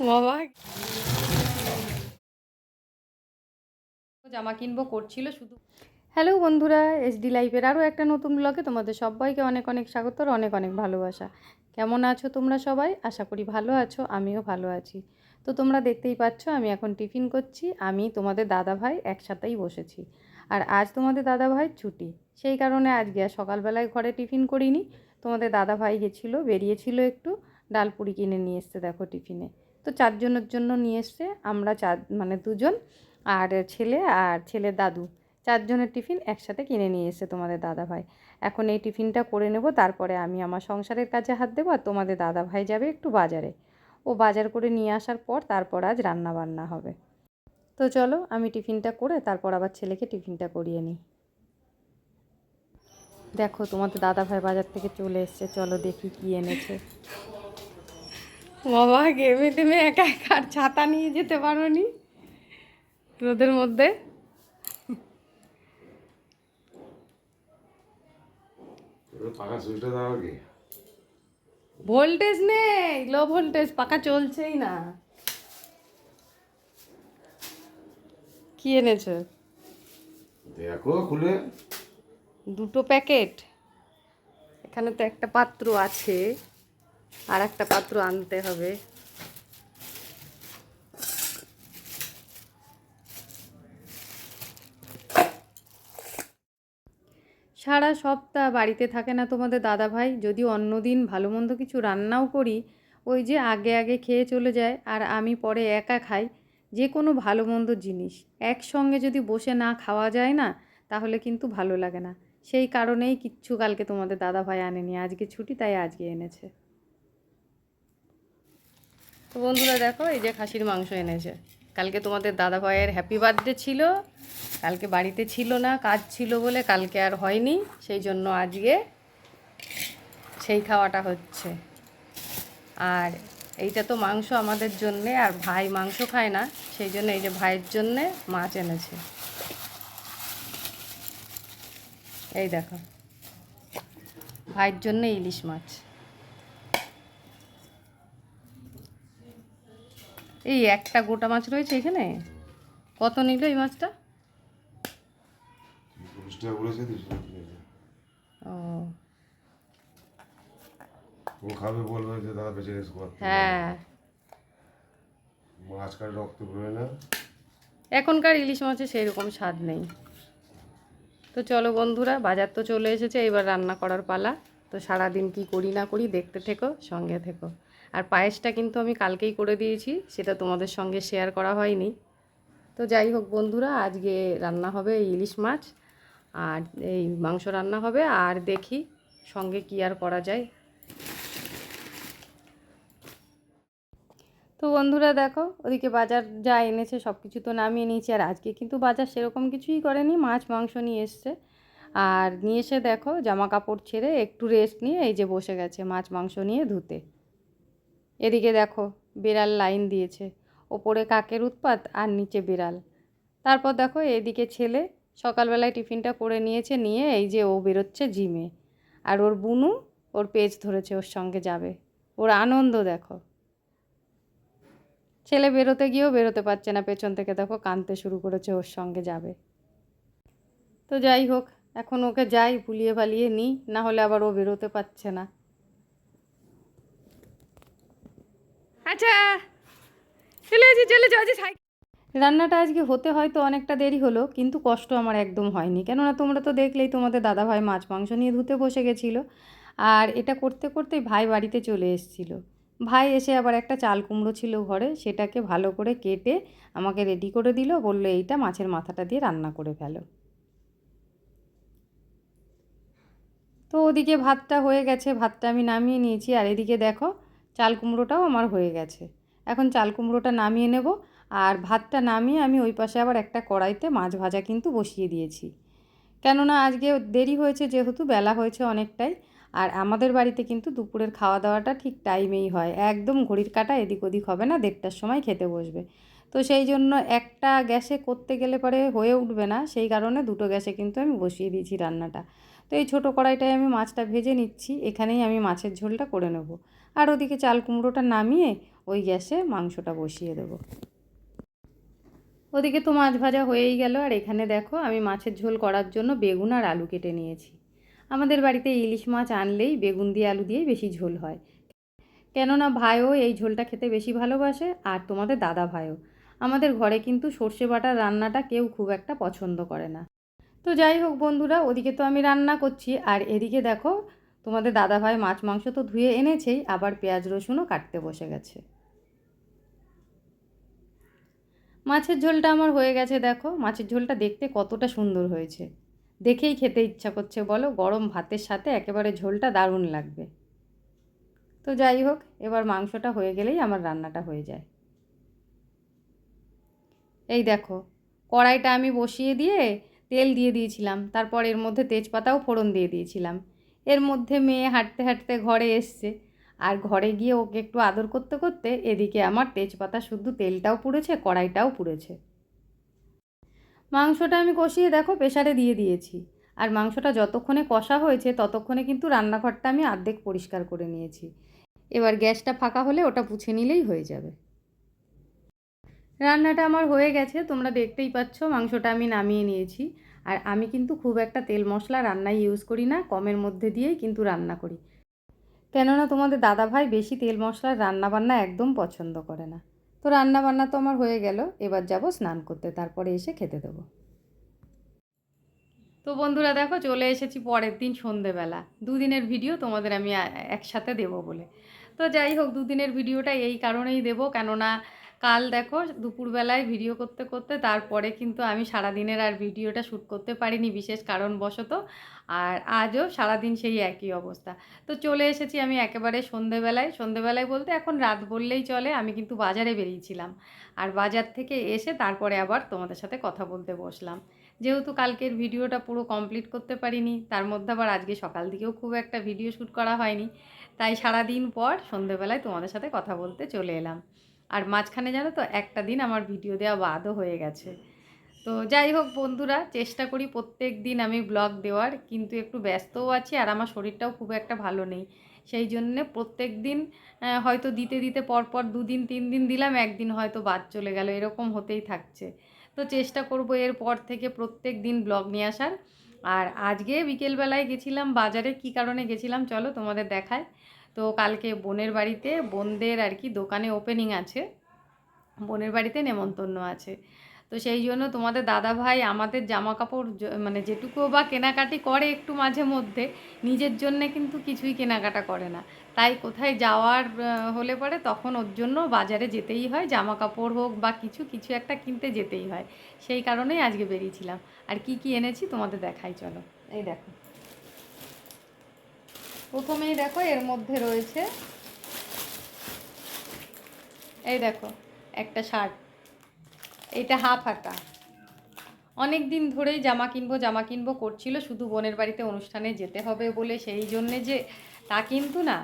বাবা জামা কিনবো করছিল শুধু। হ্যালো বন্ধুরা, এসডি লাইফের আরও একটা নতুন ব্লগে তোমাদের সবাইকে অনেক অনেক স্বাগত, অনেক অনেক ভালোবাসা। কেমন আছো তোমরা সবাই? আশা করি ভালো আছো, আমিও ভালো আছি। তো তোমরা দেখতেই পাচ্ছ আমি এখন টিফিন করছি। আমি তোমাদের দাদা ভাই একসাথেই বসেছি। আর আজ তোমাদের দাদা ভাই ছুটি, সেই কারণে আজকে আর সকালবেলায় ঘরে টিফিন করিনি। তোমাদের দাদা ভাই গেছিলো, বেরিয়েছিল একটু, ডাল পুরি কিনে নিয়ে এসছে দেখো টিফিনে। তো চারজনের জন্য নিয়ে এসছে, আমরা চার মানে দুজন আর ছেলে আর ছেলের দাদু, চারজনের টিফিন একসাথে কিনে নিয়ে এসেছে তোমাদের দাদাভাই। এখন এই টিফিনটা করে নেব, তারপরে আমি আমার সংসারের কাজে হাত দেবো। আর তোমাদের দাদাভাই যাবে একটু বাজারে, ও বাজার করে নিয়ে আসার পর তারপর আজ রান্না বান্না হবে। তো চলো আমি টিফিনটা করে তারপর আবার ছেলেকে টিফিনটা করিয়ে নিই। দেখো তোমাদের দাদাভাই বাজার থেকে চলে এসছে, চলো দেখি কি এনেছে। বাবা গেমে টেমে একা একা আর ছাতা নিয়ে যেতে পারোনি রোদের মধ্যে। ভোল্টেজ নেই, লো ভোল্টেজ, পাখা চলছেই না। কি এনেছো? দেখো খুলে। দুটো প্যাকেট। এখানে তো একটা পাত্র আছে, আর একটা পাত্র আনতে হবে। সারা সপ্তাহ বাড়িতে থাকে না তোমাদের দাদা ভাই, যদি অন্যদিন ভালো মন্দ কিছু রান্নাও করি, ওই যে আগে আগে খেয়ে চলে যায় আর আমি পরে একা খাই। যে কোনো ভালো মন্দ জিনিস একসঙ্গে যদি বসে না খাওয়া যায় না, তাহলে কিন্তু ভালো লাগে না। সেই কারণেই কিচ্ছু কালকে তোমাদের দাদা ভাই আনেনি, আজকে ছুটি তাই আজকে এনেছে। তো বন্ধুরা দেখো, এই যে খাসির মাংস এনেছে। কালকে তোমাদের দাদা ভাইয়ের হ্যাপি বার্থডে ছিল, কালকে বাড়িতে ছিল না, কাজ ছিল বলে কালকে আর হয়নি, সেই জন্য আজকে সেই খাওয়াটা হচ্ছে। আর এইটা তো মাংস আমাদের জন্যে, আর ভাই মাংস খায় না, সেই জন্য এই যে ভাইয়ের জন্যে মাছ এনেছে। এই দেখো, ভাইয়ের জন্যে ইলিশ মাছ। এই একটা গোটা মাছ রয়েছে এখানে। কত নিল এই মাছটা? 30 টাকা বলেছে, 30 টাকা। ও ও খাবে বলবে যে দাদা বেঁচে গেছে। হ্যাঁ, মাছ কাটে রক্ত বেরোয় না। এখনকার ইলিশ মাছে সেই রকম স্বাদ নেই। তো চলো বন্ধুরা, বাজার তো চলে এসেছে, এবার রান্না করার পালা। তো সারাদিন কি করি না করি দেখতে থেকো, সঙ্গে থেকো। আর পায়েসটা কিন্তু আমি কালকেই করে দিয়েছি, সেটা তোমাদের সঙ্গে শেয়ার করা হয়নি। তো যাই হোক বন্ধুরা, আজকে রান্না হবে এই ইলিশ মাছ, আর এই মাংস রান্না হবে, আর দেখি সঙ্গে কি আর করা যায়। তো বন্ধুরা দেখো, ওদিকে বাজার যা এনেছে সব কিছু তো নামিয়ে নিয়েছি। আর আজকে কিন্তু বাজার সেরকম কিছুই করেনি, মাছ মাংস নিয়ে এসছে। আর নিয়ে এসে দেখো জামা কাপড় ছেড়ে একটু রেস্ট নিয়ে এই যে বসে গেছে মাছ মাংস নিয়ে ধুতে। এদিকে দেখো বিড়াল লাইন দিয়েছে, ওপরে কাকের উৎপাত আর নিচে বিড়াল। তারপর দেখো এদিকে ছেলে সকালবেলায় টিফিনটা করে নিয়েছে, নিয়ে এই যে ও বেরোচ্ছে জিমে। আর ওর বুনু ওর পেজ ধরেছে, ওর সঙ্গে যাবে। ওর আনন্দ দেখো। ছেলে বেরোতে গিয়েও বেরোতে পারছে না, পেছন থেকে দেখো কাঁদতে শুরু করেছে, ওর সঙ্গে যাবে। তো যাই হোক, এখন ওকে যাই ভুলিয়ে ভালিয়ে নিই, না হলে আবার ও বেরোতে পারছে না। আচ্ছা চলে যাও। রান্নাটা আজকে হতে হয়তো অনেকটা দেরি হলো, কিন্তু কষ্ট আমার একদম হয়নি, কেননা তোমরা তো দেখলেই তোমাদের দাদাভাই মাছ মাংস নিয়ে ধুতে বসে গেছিলো। আর এটা করতে করতেই ভাই বাড়িতে চলে এসেছিল। ভাই এসে আবার একটা চাল কুমড়ো ছিল ঘরে, সেটাকে ভালো করে কেটে আমাকে রেডি করে দিল, বললো এইটা মাছের মাথাটা দিয়ে রান্না করে ফেলো। তো ওদিকে ভাতটা হয়ে গেছে, ভাতটা আমি নামিয়ে নিয়েছি। আর এদিকে দেখো চাল কুমড়োটাও আমার হয়ে গেছে। এখন চাল কুমড়োটা নামিয়ে নেব, আর ভাতটা নামিয়ে আমি ওই পাশে আবার একটা কড়াইতে মাছ ভাজা কিন্তু বসিয়ে দিয়েছি। কেননা আজকে দেরি হয়েছে, যেহেতু বেলা হয়েছে অনেকটাই। আর আমাদের বাড়িতে কিন্তু দুপুরের খাওয়া দাওয়াটা ঠিক টাইমেই হয়, একদম ঘড়ির কাঁটা এদিক ওদিক হবে না, 1:30টার সময় খেতে বসবে। তো সেই জন্য একটা গ্যাসে করতে গেলে পরে হয়ে উঠবে না, সেই কারণে দুটো গ্যাসে কিন্তু আমি বসিয়ে দিয়েছি রান্নাটা। তো এই ছোটো কড়াইটায় আমি মাছটা ভেজে নিচ্ছি, এখানেই আমি মাছের ঝোলটা করে নেব। আর ওদিকে চাল কুমড়োটা নামিয়ে ওই গ্যাসে মাংসটা বসিয়ে দেবো। ওদিকে তো মাছ ভাজা হয়েই গেল, আর এখানে দেখো আমি মাছের ঝোল করার জন্য বেগুন আর আলু কেটে নিয়েছি। আমাদের বাড়িতে ইলিশ মাছ আনলেই বেগুন দিয়ে আলু দিয়েই বেশি ঝোল হয়, কেননা ভাইও এই ঝোলটা খেতে বেশি ভালোবাসে, আর তোমাদের দাদা ভাইও। আমাদের ঘরে কিন্তু সর্ষে বাটার রান্নাটা কেউ খুব একটা পছন্দ করে না। তো যাই হোক বন্ধুরা, ওদিকে তো আমি রান্না করছি, আর এদিকে দেখো তোমাদের দাদা ভাই মাছ মাংস তো ধুয়ে এনেছেই, আবার পেঁয়াজ রসুনও কাটতে বসে গেছে। মাছের ঝোলটা আমার হয়ে গেছে, দেখো মাছের ঝোলটা দেখতে কতটা সুন্দর হয়েছে, দেখেই খেতে ইচ্ছা করছে বলো। গরম ভাতের সাথে একেবারে ঝোলটা দারুণ লাগবে। তো যাই হোক, এবার মাংসটা হয়ে গেলেই আমার রান্নাটা হয়ে যায়। এই দেখো কড়াইটা আমি বসিয়ে দিয়ে তেল দিয়ে দিয়েছিলাম, তারপর এর মধ্যে তেজপাতাও ফোড়ন দিয়ে দিয়েছিলাম। এর মধ্যে মেয়ে হাঁটতে হাঁটতে ঘরে এসছে, আর ঘরে গিয়ে ওকে একটু আদর করতে করতে এদিকে আমার তেজপাতা শুদ্ধ তেলটাও পুড়েছে, কড়াইটাও পুড়েছে। মাংসটা আমি কষিয়ে দেখো প্রেসারে দিয়ে দিয়েছি, আর মাংসটা যতক্ষণে কষা হয়েছে ততক্ষণে কিন্তু রান্নাঘরটা আমি অর্ধেক পরিষ্কার করে নিয়েছি। এবার গ্যাসটা ফাঁকা হলে ওটা পুছে নিলেই হয়ে যাবে। রান্নাটা আমার হয়ে গেছে, তোমরা দেখতেই পাচ্ছ মাংসটা আমি নামিয়ে নিয়েছি। আর আমি কিন্তু খুব একটা তেল মশলা রান্নায় ইউজ করি না, কমের মধ্যে দিয়েই কিন্তু রান্না করি, কেননা তোমাদের দাদাভাই বেশি তেল মশলার রান্নাবান্না একদম পছন্দ করে না। তো রান্নাবান্না তো আমার হয়ে গেল, এবার যাব স্নান করতে, তারপরে এসে খেতে দেবো। তো বন্ধুরা দেখো চলে এসেছি পরের দিন সন্ধেবেলা, দুদিনের ভিডিও তোমাদের আমি একসাথে দেবো বলে। তো যাই হোক, দুদিনের ভিডিওটা এই কারণেই দেবো, কেননা কাল দেখো দুপুরবেলায় ভিডিও করতে করতে তারপরে কিন্তু আমি সারাদিনের আর ভিডিওটা শ্যুট করতে পারিনি বিশেষ কারণবশত। আর আজও সারাদিন সেই একই অবস্থা। তো চলে এসেছি আমি একেবারে সন্ধেবেলায়, সন্ধেবেলায় বলতে এখন রাত বললেই চলে। আমি কিন্তু বাজারে বেরিয়েছিলাম, আর বাজার থেকে এসে তারপরে আবার তোমাদের সাথে কথা বলতে বসলাম। যেহেতু কালকের ভিডিওটা পুরো কমপ্লিট করতে পারিনি, তার মধ্যে আবার আজকে সকাল দিকেও খুব একটা ভিডিও শ্যুট করা হয়নি, তাই সারাদিন পর সন্ধেবেলায় তোমাদের সাথে কথা বলতে চলে এলাম। আর মাঝখানে জানো তো একটা দিন আমার ভিডিও দেওয়া বাদও হয়ে গেছে। তো যাই হোক বন্ধুরা, চেষ্টা করি প্রত্যেক দিন আমি ব্লগ দেওয়ার, কিন্তু একটু ব্যস্তও আছি আর আমার শরীরটাও খুব একটা ভালো নেই, সেই জন্যে প্রত্যেক দিন হয়তো দিতে দিতে পরপর 2 দিন 3 দিন দিলাম, একদিন হয়তো বাদ চলে গেল, এরকম হতেই থাকছে। তো চেষ্টা করব এরপর থেকে প্রত্যেক দিন ব্লগ নিয়ে আসার। আর আজকে বিকেলবেলায় গেছিলাম বাজারে, কি কারণে গেছিলাম চলো তোমাদের দেখায়। তো কালকে বোনের বাড়িতে, বোনদের আর কি দোকানে ওপেনিং আছে, বোনের বাড়িতে নেমন্তন্ন আছে। তো সেই জন্য তোমাদের দাদা ভাই আমাদের জামা কাপড় মানে যেটুকু বা কেনাকাটি করে একটু মাঝে মধ্যে, নিজের জন্যে কিন্তু কিছুই কেনাকাটা করে না। তাই কোথায় যাওয়ার হলে পরে তখন ওর জন্য বাজারে যেতেই হয়, জামা কাপড় হোক বা কিছু কিছু একটা কিনতে যেতেই হয়। সেই কারণেই আজকে বেরিয়েছিলাম। আর কি কি এনেছি তোমাদের দেখাই চলো। এই দেখো, প্রথমেই দেখো এর মধ্যে রয়েছে, এই দেখো একটা শার্ট, এটা হাফ হাতা। অনেক দিন ধরেই জামা কিনবো করছিল, শুধু বোনের বাড়িতে অনুষ্ঠানে যেতে হবে বলে, সেই জন্যে যে তা কিন্তু না।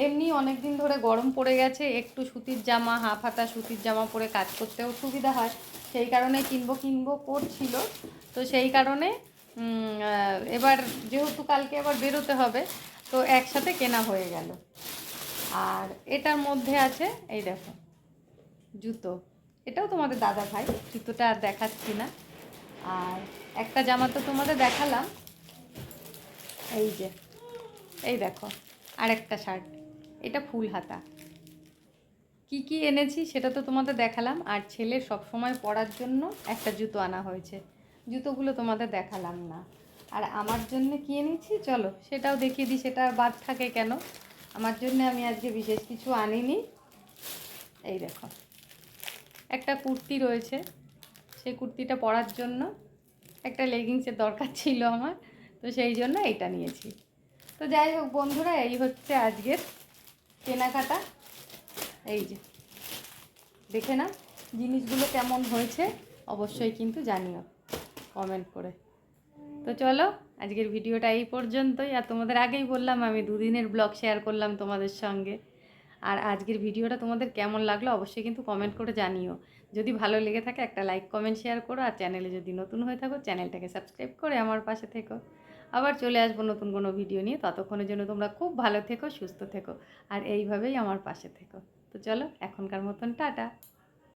এমনি অনেক দিন ধরে গরম পড়ে গেছে, একটু সুতির জামা, হাফ হাতা সুতির জামা পরে কাজ করতেও সুবিধা হয়, সেই কারণে কিনবো করছিল। তো সেই কারণে এবার যেহেতু কালকে আবার বেরোতে হবে, তো একসাথে কেনা হয়ে গেল। আর এটার মধ্যে আছে এই দেখো জুতো, এটাও তোমাদের দাদা ভাই, জুতোটা আর দেখাচ্ছি না। আর একটা জামা তো তোমাদের দেখালাম, এই যে এই দেখো আর একটা শার্ট, এটা ফুল হাতা। কি কি এনেছি সেটা তো তোমাদের দেখালাম, আর ছেলের সব সময় পরার জন্য একটা জুতো আনা হয়েছে, জুতোগুলো তোমাদের দেখালাম না। আর আমার জন্য কি এনেছি চলো সেটাও দেখিয়ে দিই, সেটা আর বাদ থাকে কেন। আমার জন্য আমি আজকে বিশেষ কিছু আনিনি। এই দেখো একটা কুর্তি রয়েছে, সেই কুর্তিটা পরার জন্য একটা লেগিংসের দরকার ছিল আমার, তো সেই জন্য এইটা নিয়েছি। তো যাই হোক বন্ধুরা, এই হচ্ছে আজকের কেনাকাটা। এই যে দেখে না জিনিসগুলো কেমন হয়েছে অবশ্যই কিন্তু জানিও কমেন্ট করে। তো চলো আজকের ভিডিওটা এই পর্যন্তই। আর তোমাদের আগেই বললাম আমি 2 দিনের ব্লগ শেয়ার করলাম তোমাদের সঙ্গে। আর আজকের ভিডিওটা তোমাদের কেমন লাগলো অবশ্যই কিন্তু কমেন্ট করে জানিও। যদি ভালো লেগে থাকে একটা লাইক কমেন্ট শেয়ার করো, আর চ্যানেলে যদি নতুন হয়ে থাকো চ্যানেলটাকে সাবস্ক্রাইব করে আমার পাশে থেকো। আবার চলে আসবো নতুন কোনো ভিডিও নিয়ে, ততক্ষণের জন্য তোমরা খুব ভালো থেকো, সুস্থ থেকো, আর এইভাবেই আমার পাশে থেকো। তো চলো এখনকার মতন টাটা।